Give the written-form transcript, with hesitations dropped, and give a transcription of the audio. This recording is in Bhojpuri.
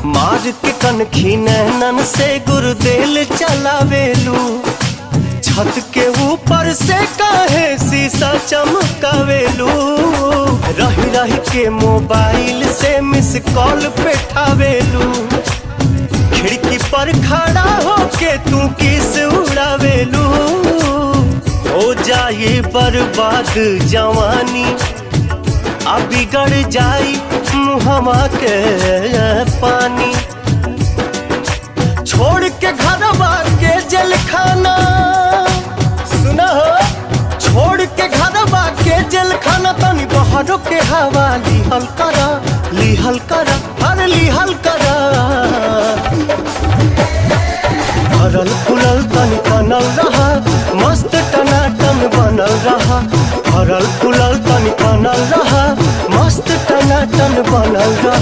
मार के कनखी नैनन से गुरुदेल चलावेलू। छत के ऊपर से काहे शीशा चमकावेलू। रही रही के मोबाइल से मिस कॉल पेठावेलू। खिड़की पर खड़ा होके तू किस उड़ावेलू। हो जाए बर्बाद जवानी, आ बिगड़ जाई मुहवा के पानी। छोड़ के घरवा के जेल खाना, सुना हो, छोड़ के घरवा के जेल खाना, तनी बहरों के हवा लिहल करा, लिहल करा, अरे लिहल करा। भरल फूलल तनी बनल रहा, मस्त टनाटन बनल रहा। भरल फूलल तनी बनल रहा, मस्त टनाटन बनल रहा।